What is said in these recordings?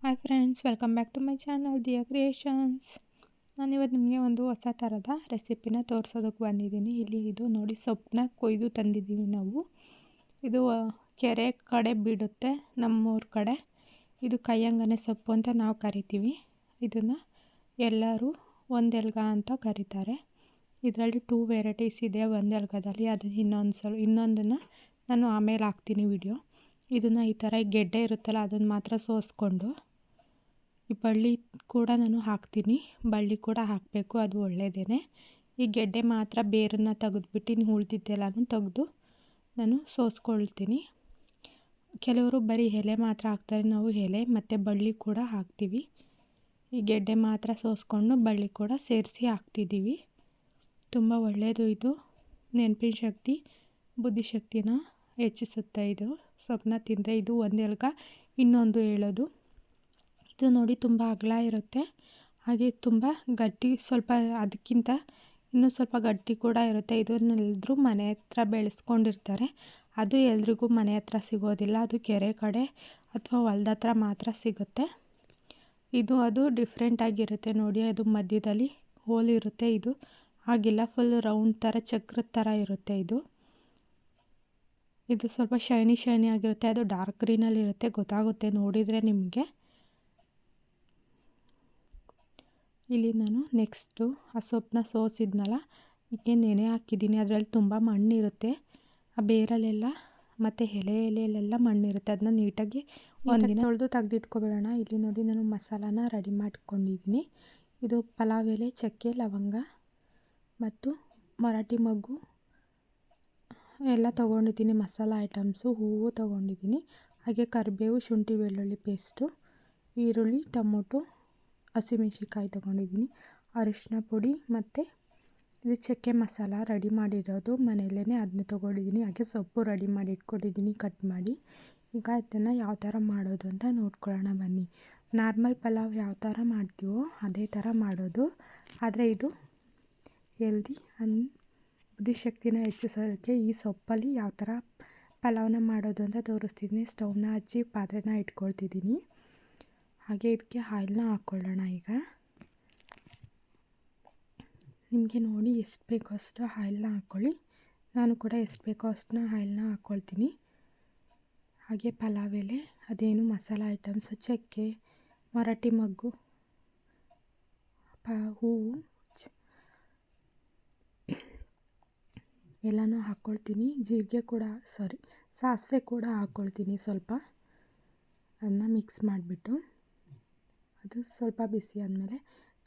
Hi friends, welcome back to my channel Diya creations. ನಾನಿವತ್ತು ನಿಮಗೆ ಒಂದು ಹೊಸ ಥರದ ರೆಸಿಪಿನ ತೋರಿಸೋದಕ್ಕೆ ಬಂದಿದ್ದೀನಿ. ಇದು ನೋಡಿ, ಸೊಪ್ಪನ್ನ ಕೊಯ್ದು ತಂದಿದ್ದೀವಿ ನಾವು. ಇದು ಕೆರೆ ಕಡೆ ಬಿಡುತ್ತೆ ನಮ್ಮೂರ ಕಡೆ. ಇದು ಕೈಯಂಗನೆ ಸೊಪ್ಪು ಅಂತ ನಾವು ಕರಿತೀವಿ. ಇದನ್ನು ಎಲ್ಲರೂ ಒಂದೆಲ್ಗ ಅಂತ ಕರೀತಾರೆ. ಇದರಲ್ಲಿ 2 ವೆರೈಟೀಸ್ ಇದೆ ಒಂದೆಲ್ಗದಲ್ಲಿ. ಅದು ಇನ್ನೊಂದನ್ನು ನಾನು ಆಮೇಲೆ ಹಾಕ್ತೀನಿ ವಿಡಿಯೋ. ಇದನ್ನು ಈ ಥರ ಗೆಡ್ಡೆ ಇರುತ್ತಲ್ಲ, ಅದನ್ನು ಮಾತ್ರ ಸೋಸ್ಕೊಂಡು, ಈ ಬಳ್ಳಿ ಕೂಡ ನಾನು ಹಾಕ್ತೀನಿ. ಬಳ್ಳಿ ಕೂಡ ಹಾಕಬೇಕು, ಅದು ಒಳ್ಳೆಯದೇ. ಈ ಗೆಡ್ಡೆ ಮಾತ್ರ ಬೇರನ್ನು ತೆಗೆದುಬಿಟ್ಟು ಉಳಿದಿದ್ದೆಲ್ಲನೂ ತೆಗೆದು ನಾನು ಸೋಸ್ಕೊಳ್ತೀನಿ. ಕೆಲವರು ಬರೀ ಎಲೆ ಮಾತ್ರ ಹಾಕ್ತಾರೆ, ನಾವು ಎಲೆ ಮತ್ತು ಬಳ್ಳಿ ಕೂಡ ಹಾಕ್ತೀವಿ. ಈ ಗೆಡ್ಡೆ ಮಾತ್ರ ಸೋಸ್ಕೊಂಡು ಬಳ್ಳಿ ಕೂಡ ಸೇರಿಸಿ ಹಾಕ್ತಿದ್ದೀವಿ. ತುಂಬ ಒಳ್ಳೆಯದು. ಇದು ನೆನಪಿನ ಶಕ್ತಿ, ಬುದ್ಧಿಶಕ್ತಿನ ಹೆಚ್ಚಿಸುತ್ತೆ. ಇದು ಸೊಪ್ಪನ್ನ ತಿಂದರೆ ಇದು ಒಂದೆಲ್ಗ ಇನ್ನೊಂದು ಹೇಳೋದು. ಇದು ನೋಡಿ, ತುಂಬ ಅಗಲ ಇರುತ್ತೆ, ಹಾಗೆ ತುಂಬ ಗಟ್ಟಿ, ಸ್ವಲ್ಪ ಅದಕ್ಕಿಂತ ಇನ್ನೂ ಸ್ವಲ್ಪ ಗಟ್ಟಿ ಕೂಡ ಇರುತ್ತೆ. ಇದನ್ನೆಲ್ಲರೂ ಮನೆ ಹತ್ರ ಬೆಳೆಸ್ಕೊಂಡಿರ್ತಾರೆ. ಅದು ಎಲ್ರಿಗೂ ಮನೆ ಹತ್ರ ಸಿಗೋದಿಲ್ಲ, ಅದು ಕೆರೆ ಕಡೆ ಅಥವಾ ಹೊಲ್ದ ಹತ್ರ ಮಾತ್ರ ಸಿಗುತ್ತೆ. ಅದು ಡಿಫ್ರೆಂಟಾಗಿರುತ್ತೆ ನೋಡಿ. ಅದು ಮಧ್ಯದಲ್ಲಿ ಹೋಲ್ ಇರುತ್ತೆ, ಇದು ಹಾಗಿಲ್ಲ, ಫುಲ್ ರೌಂಡ್ ಥರ ಚಕ್ರದ ಥರ ಇರುತ್ತೆ. ಇದು ಸ್ವಲ್ಪ ಶೈನಿ ಆಗಿರುತ್ತೆ. ಅದು ಡಾರ್ಕ್ ಗ್ರೀನಲ್ಲಿ ಇರುತ್ತೆ, ಗೊತ್ತಾಗುತ್ತೆ ನೋಡಿದರೆ ನಿಮಗೆ. ಇಲ್ಲಿ ನಾನು ನೆಕ್ಸ್ಟು ಆ ಸೊಪ್ಪನ್ನ ಸೋಸಿದ್ನಲ್ಲ, ಇದಕ್ಕೆ ನೆನೆ ಹಾಕಿದ್ದೀನಿ. ಅದರಲ್ಲಿ ತುಂಬ ಮಣ್ಣಿರುತ್ತೆ, ಆ ಬೇರಲ್ಲೆಲ್ಲ ಮತ್ತು ಎಲೆಯಲ್ಲೆಲ್ಲ ಮಣ್ಣಿರುತ್ತೆ. ಅದನ್ನ ನೀಟಾಗಿ ಒಂದಿನ ತೊಳೆದು ತೆಗೆದಿಟ್ಕೊಬೇಡೋಣ. ಇಲ್ಲಿ ನೋಡಿ, ನಾನು ಮಸಾಲಾನ ರೆಡಿ ಮಾಡ್ಕೊಂಡಿದ್ದೀನಿ. ಇದು ಪಲಾವ್ ಎಲೆ, ಚಕ್ಕೆ, ಲವಂಗ ಮತ್ತು ಮರಾಠಿ ಮೊಗ್ಗು ಎಲ್ಲ ತೊಗೊಂಡಿದ್ದೀನಿ. ಮಸಾಲ ಐಟಮ್ಸು, ಹೂವು ತೊಗೊಂಡಿದ್ದೀನಿ. ಹಾಗೆ ಕರಿಬೇವು, ಶುಂಠಿ ಬೆಳ್ಳುಳ್ಳಿ ಪೇಸ್ಟು, ಈರುಳ್ಳಿ, ಟೊಮೊಟೊ, ಹಸಿಮೆಣ್ಸಿನ್ಕಾಯಿ ತೊಗೊಂಡಿದ್ದೀನಿ. ಅರಿಶಿನ ಪುಡಿ ಮತ್ತು ಇದು ಚಕ್ಕೆ ಮಸಾಲ ರೆಡಿ ಮಾಡಿರೋದು ಮನೆಯಲ್ಲೇ, ಅದನ್ನ ತೊಗೊಂಡಿದ್ದೀನಿ. ಹಾಗೆ ಸೊಪ್ಪು ರೆಡಿ ಮಾಡಿ ಇಟ್ಕೊಂಡಿದ್ದೀನಿ ಕಟ್ ಮಾಡಿ. ಈಗ ಅದನ್ನು ಯಾವ ಥರ ಮಾಡೋದು ಅಂತ ನೋಡ್ಕೊಳ್ಳೋಣ ಬನ್ನಿ. ನಾರ್ಮಲ್ ಪಲಾವ್ ಯಾವ ಥರ ಮಾಡ್ತೀವೋ ಅದೇ ಥರ ಮಾಡೋದು, ಆದರೆ ಇದು ಹೆಲ್ದಿ ಬುದ್ಧಿಶಕ್ತಿನ ಹೆಚ್ಚಿಸೋದಕ್ಕೆ ಈ ಸೊಪ್ಪಲ್ಲಿ ಯಾವ ಥರ ಪಲಾವ್ನ ಮಾಡೋದು ಅಂತ ತೋರಿಸ್ತಿದ್ದೀನಿ. ಸ್ಟವ್ನ ಹಚ್ಚಿ ಪಾತ್ರೆನ ಇಟ್ಕೊಳ್ತಿದ್ದೀನಿ. ಹಾಗೆ ಇದಕ್ಕೆ ಆಯಿಲ್ನ ಹಾಕ್ಕೊಳ್ಳೋಣ. ಈಗ ನಿಮಗೆ ನೋಡಿ ಎಷ್ಟು ಬೇಕೋ ಅಷ್ಟು ಆಯಿಲ್ನ ಹಾಕ್ಕೊಳ್ಳಿ. ನಾನು ಕೂಡ ಎಷ್ಟು ಬೇಕೋ ಅಷ್ಟನ್ನ ಆಯಿಲ್ನ ಹಾಕ್ಕೊಳ್ತೀನಿ. ಹಾಗೆ ಪಲಾವ್ ಎಲೆ, ಅದೇನು ಮಸಾಲ ಐಟಮ್ಸ್, ಚಕ್ಕೆ, ಮರಾಠಿ ಮೊಗ್ಗು, ಹೂವು ಎಲ್ಲನೂ ಹಾಕ್ಕೊಳ್ತೀನಿ. ಸಾಸಿವೆ ಕೂಡ ಹಾಕ್ಕೊಳ್ತೀನಿ ಸ್ವಲ್ಪ. ಅದನ್ನ ಮಿಕ್ಸ್ ಮಾಡಿಬಿಟ್ಟು ಅದು ಸ್ವಲ್ಪ ಬಿಸಿ ಆದಮೇಲೆ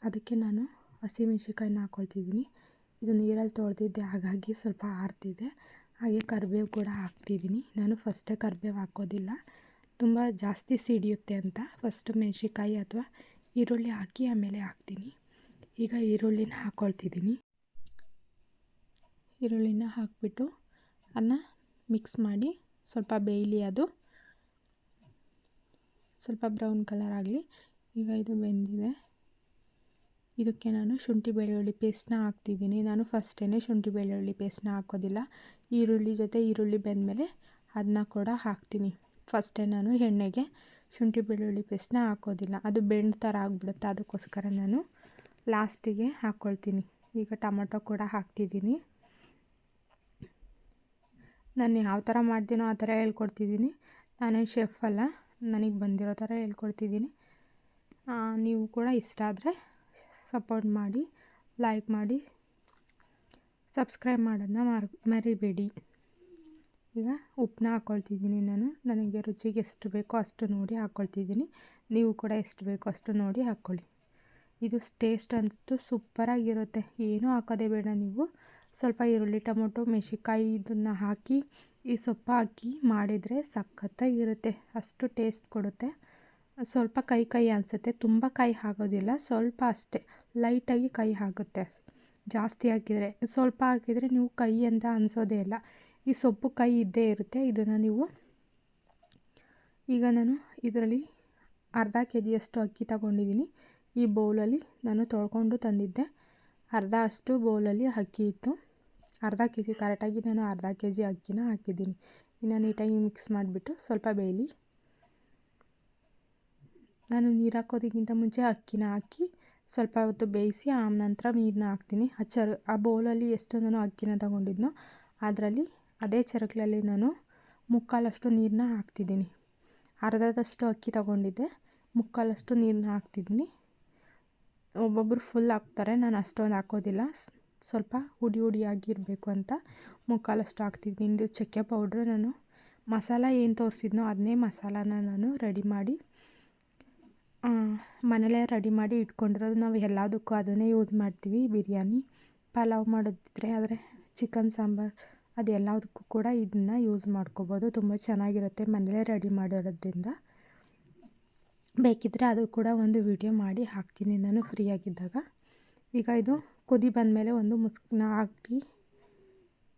ಅದಕ್ಕೆ ನಾನು ಹಸಿಮೆಣ್ಸಿನ್ಕಾಯಿನ ಹಾಕ್ಕೊಳ್ತಿದ್ದೀನಿ. ಇದು ನೀರಲ್ಲಿ ತೊಳೆದಿದ್ದೆ, ಹಾಗಾಗಿ ಸ್ವಲ್ಪ ಆರ್ತಿದೆ. ಹಾಗೆ ಕರಿಬೇವು ಕೂಡ ಹಾಕ್ತಿದ್ದೀನಿ. ನಾನು ಫಸ್ಟೇ ಕರಿಬೇವು ಹಾಕೋದಿಲ್ಲ, ತುಂಬ ಜಾಸ್ತಿ ಸಿಡಿಯುತ್ತೆ ಅಂತ. ಫಸ್ಟು ಮೆಣಸಿನ್ಕಾಯಿ ಅಥವಾ ಈರುಳ್ಳಿ ಹಾಕಿ ಆಮೇಲೆ ಹಾಕ್ತೀನಿ. ಈಗ ಈರುಳ್ಳಿನ ಹಾಕ್ಕೊಳ್ತಿದ್ದೀನಿ. ಈರುಳ್ಳಿನ ಹಾಕಿಬಿಟ್ಟು ಅದನ್ನ ಮಿಕ್ಸ್ ಮಾಡಿ ಸ್ವಲ್ಪ ಬೇಯಲಿ. ಅದು ಸ್ವಲ್ಪ ಬ್ರೌನ್ ಕಲರ್ ಆಗಲಿ. ಈಗ ಇದು ಬೆಂದಿದೆ. ಇದಕ್ಕೆ ನಾನು ಶುಂಠಿ ಬೆಳ್ಳುಳ್ಳಿ ಪೇಸ್ಟ್ನ ಹಾಕ್ತಿದ್ದೀನಿ. ನಾನು ಫಸ್ಟೇ ಶುಂಠಿ ಬೆಳ್ಳುಳ್ಳಿ ಪೇಸ್ಟ್ನ ಹಾಕೋದಿಲ್ಲ. ಈರುಳ್ಳಿ ಜೊತೆ ಈರುಳ್ಳಿ ಬೆಂದಮೇಲೆ ಅದನ್ನ ಕೂಡ ಹಾಕ್ತೀನಿ. ಫಸ್ಟೇ ನಾನು ಎಣ್ಣೆಗೆ ಶುಂಠಿ ಬೆಳ್ಳುಳ್ಳಿ ಪೇಸ್ಟ್ನ ಹಾಕೋದಿಲ್ಲ, ಅದು ಬೆಂಡ್ ಥರ ಆಗಿಬಿಡುತ್ತೆ. ಅದಕ್ಕೋಸ್ಕರ ನಾನು ಲಾಸ್ಟಿಗೆ ಹಾಕ್ಕೊಳ್ತೀನಿ. ಈಗ ಟೊಮೊಟೊ ಕೂಡ ಹಾಕ್ತಿದ್ದೀನಿ. ನಾನು ಯಾವ ಥರ ಮಾಡ್ತೀನೋ ಆ ಥರ ಹೇಳ್ಕೊಡ್ತಿದ್ದೀನಿ. ನಾನೇನು ಶೆಫ್ ಅಲ್ಲ, ನನಗೆ ಬಂದಿರೋ ಥರ ಹೇಳ್ಕೊಡ್ತಿದ್ದೀನಿ. ನೀವು ಕೂಡ ಇಷ್ಟ ಆದರೆ ಸಪೋರ್ಟ್ ಮಾಡಿ, ಲೈಕ್ ಮಾಡಿ, ಸಬ್ಸ್ಕ್ರೈಬ್ ಮಾಡೋದನ್ನ ಮರಿಬೇಡಿ. ಈಗ ಉಪ್ಪನ್ನ ಹಾಕ್ಕೊಳ್ತಿದ್ದೀನಿ. ನನಗೆ ರುಚಿಗೆ ಎಷ್ಟು ಬೇಕೋ ಅಷ್ಟು ನೋಡಿ ಹಾಕ್ಕೊಳ್ತಿದ್ದೀನಿ. ನೀವು ಕೂಡ ಎಷ್ಟು ಬೇಕೋ ಅಷ್ಟು ನೋಡಿ ಹಾಕ್ಕೊಳ್ಳಿ. ಇದು ಟೇಸ್ಟ್ ಅಂತೂ ಸೂಪರಾಗಿರುತ್ತೆ. ಏನೂ ಹಾಕೋದೇ ಬೇಡ. ನೀವು ಸ್ವಲ್ಪ ಈರುಳ್ಳಿ, ಟೊಮೊಟೊ, ಮೆಣಸಿನ್ಕಾಯಿ ಇದನ್ನು ಹಾಕಿ ಈ ಸೊಪ್ಪು ಹಾಕಿ ಮಾಡಿದರೆ ಸಖತ್ತಾಗಿರುತ್ತೆ. ಅಷ್ಟು ಟೇಸ್ಟ್ ಕೊಡುತ್ತೆ. ಸ್ವಲ್ಪ ಕೈ ಅನಿಸುತ್ತೆ, ತುಂಬ ಕೈ ಆಗೋದಿಲ್ಲ, ಸ್ವಲ್ಪ ಅಷ್ಟೇ ಲೈಟಾಗಿ ಕೈ ಆಗುತ್ತೆ. ಜಾಸ್ತಿ ಹಾಕಿದರೆ, ಸ್ವಲ್ಪ ಹಾಕಿದರೆ ನೀವು ಕೈ ಅಂತ ಅನಿಸೋದೇ ಇಲ್ಲ. ಈ ಸೊಪ್ಪು ಕೈ ಇದ್ದೇ ಇರುತ್ತೆ. ಇದನ್ನು ನೀವು ಈಗ ನಾನು ಇದರಲ್ಲಿ ಅರ್ಧ ಕೆಜಿಯಷ್ಟು ಅಕ್ಕಿ ತಗೊಂಡಿದ್ದೀನಿ. ಈ ಬೌಲಲ್ಲಿ ನಾನು ತೊಳ್ಕೊಂಡು ತಂದಿದ್ದೆ. ಅರ್ಧ ಅಷ್ಟು ಬೌಲಲ್ಲಿ ಅಕ್ಕಿ ಇತ್ತು. ಅರ್ಧ ಕೆ ಜಿ ಕರೆಕ್ಟಾಗಿ ನಾನು ಅರ್ಧ ಕೆ ಜಿ ಅಕ್ಕಿನ ಹಾಕಿದ್ದೀನಿ. ಇನ್ನು ನೀಟಾಗಿ ಮಿಕ್ಸ್ ಮಾಡಿಬಿಟ್ಟು ಸ್ವಲ್ಪ ಬೇಯಲಿ. ನಾನು ನೀರು ಹಾಕೋದಕ್ಕಿಂತ ಮುಂಚೆ ಅಕ್ಕಿನ ಹಾಕಿ ಸ್ವಲ್ಪ ಹೊತ್ತು ಬೇಯಿಸಿ ಆನಂತರ ನೀರನ್ನ ಹಾಕ್ತೀನಿ. ಆ ಬೌಲಲ್ಲಿ ಎಷ್ಟು ನಾನು ಅಕ್ಕಿನ ತಗೊಂಡಿದ್ನೋ ಅದರಲ್ಲಿ ಅದೇ ಚರಕಲ್ಲಿ ನಾನು ಮುಕ್ಕಾಲಷ್ಟು ನೀರನ್ನ ಹಾಕ್ತಿದ್ದೀನಿ. ಅರ್ಧದಷ್ಟು ಅಕ್ಕಿ ತಗೊಂಡಿದ್ದೆ, ಮುಕ್ಕಾಲಷ್ಟು ನೀರನ್ನ ಹಾಕ್ತಿದ್ದೀನಿ. ಒಬ್ಬೊಬ್ಬರು ಫುಲ್ ಹಾಕ್ತಾರೆ, ನಾನು ಅಷ್ಟೊಂದು ಹಾಕೋದಿಲ್ಲ. ಸ್ವಲ್ಪ ಹುಡಿ ಹುಡಿಯಾಗಿರಬೇಕು ಅಂತ ಮುಕ್ಕಾಲಷ್ಟು ಹಾಕ್ತಿದ್ದೀನಿ. ಇದು ಚಕ್ಕೆ ಪೌಡ್ರು. ನಾನು ಮಸಾಲ ಏನು ತೋರಿಸಿದ್ನೋ ಅದನ್ನೇ ಮಸಾಲಾನ ನಾನು ಮನೇಲೇ ರೆಡಿ ಮಾಡಿ ಇಟ್ಕೊಂಡಿರೋದು. ನಾವು ಎಲ್ಲದಕ್ಕೂ ಅದನ್ನೇ ಯೂಸ್ ಮಾಡ್ತೀವಿ. ಬಿರಿಯಾನಿ, ಪಲಾವ್ ಮಾಡೋದಿದ್ರೆ, ಆದರೆ ಚಿಕನ್ ಸಾಂಬಾರು ಅದು ಎಲ್ಲದಕ್ಕೂ ಕೂಡ ಇದನ್ನು ಯೂಸ್ ಮಾಡ್ಕೋಬೋದು. ತುಂಬ ಚೆನ್ನಾಗಿರುತ್ತೆ ಮನೇಲೇ ರೆಡಿ ಮಾಡಿರೋದ್ರಿಂದ. ಬೇಕಿದ್ದರೆ ಅದು ಕೂಡ ಒಂದು ವಿಡಿಯೋ ಮಾಡಿ ಹಾಕ್ತೀನಿ ನಾನು ಫ್ರೀಯಾಗಿದ್ದಾಗ. ಈಗ ಇದು ಕುದಿ ಬಂದಮೇಲೆ ಒಂದು ಮುಸುಕನ್ನ ಹಾಕಿ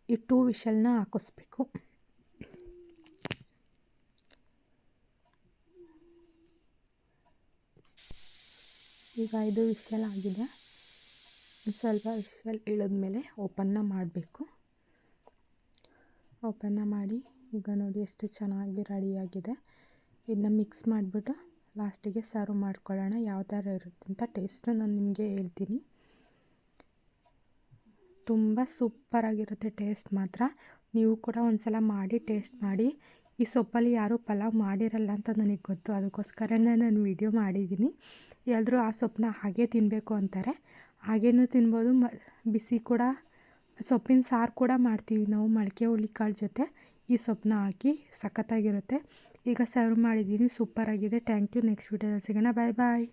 ಈ 2 ವಿಷಲ್ನ ಹಾಕಿಸ್ಬೇಕು. ಈಗ 5 ವಿಷಲ್ ಆಗಿದೆ. ಸ್ವಲ್ಪ ವಿಷಲ್ ಇಳಿದ್ಮೇಲೆ ಓಪನ್ನ ಮಾಡಬೇಕು. ಓಪನ್ನ ಮಾಡಿ ಈಗ ನೋಡಿ ಎಷ್ಟು ಚೆನ್ನಾಗಿ ರೆಡಿಯಾಗಿದೆ. ಇದನ್ನ ಮಿಕ್ಸ್ ಮಾಡಿಬಿಟ್ಟು ಲಾಸ್ಟಿಗೆ ಸರ್ವ್ ಮಾಡ್ಕೊಳ್ಳೋಣ. ಯಾವ ಥರ ಇರುತ್ತೆ ಅಂತ ಟೇಸ್ಟು ನಾನು ನಿಮಗೆ ಹೇಳ್ತೀನಿ. ತುಂಬ ಸೂಪರಾಗಿರುತ್ತೆ ಟೇಸ್ಟ್ ಮಾತ್ರ. ನೀವು ಕೂಡ ಒಂದು ಸಲ ಮಾಡಿ ಟೇಸ್ಟ್ ಮಾಡಿ. ಈ ಸೊಪ್ಪಲ್ಲಿ ಯಾರೂ ಪಲಾವ್ ಮಾಡಿರಲ್ಲ ಅಂತ ನನಗೆ ಗೊತ್ತು, ಅದಕ್ಕೋಸ್ಕರನೇ ನಾನು ವಿಡಿಯೋ ಮಾಡಿದ್ದೀನಿ. ಎಲ್ಲರೂ ಆ ಸೊಪ್ಪನ್ನ ಹಾಗೆ ತಿನ್ನಬೇಕು ಅಂತಾರೆ, ಹಾಗೇನೂ ತಿನ್ಬೋದು. ಬಿಸಿ ಕೂಡ ಸೊಪ್ಪಿನ ಸಾರು ಕೂಡ ಮಾಡ್ತೀವಿ ನಾವು ಮೊಳಕೆ ಹುರುಳಿಕಾಳು ಜೊತೆ ಈ ಸೊಪ್ಪನ್ನ ಹಾಕಿ, ಸಖತ್ತಾಗಿರುತ್ತೆ. ಈಗ ಸರ್ವ್ ಮಾಡಿದ್ದೀನಿ, ಸೂಪರಾಗಿದೆ. Thank you. ನೆಕ್ಸ್ಟ್ ವಿಡಿಯೋದಲ್ಲಿ ಸಿಗೋಣ. ಬಾಯ್ ಬಾಯ್.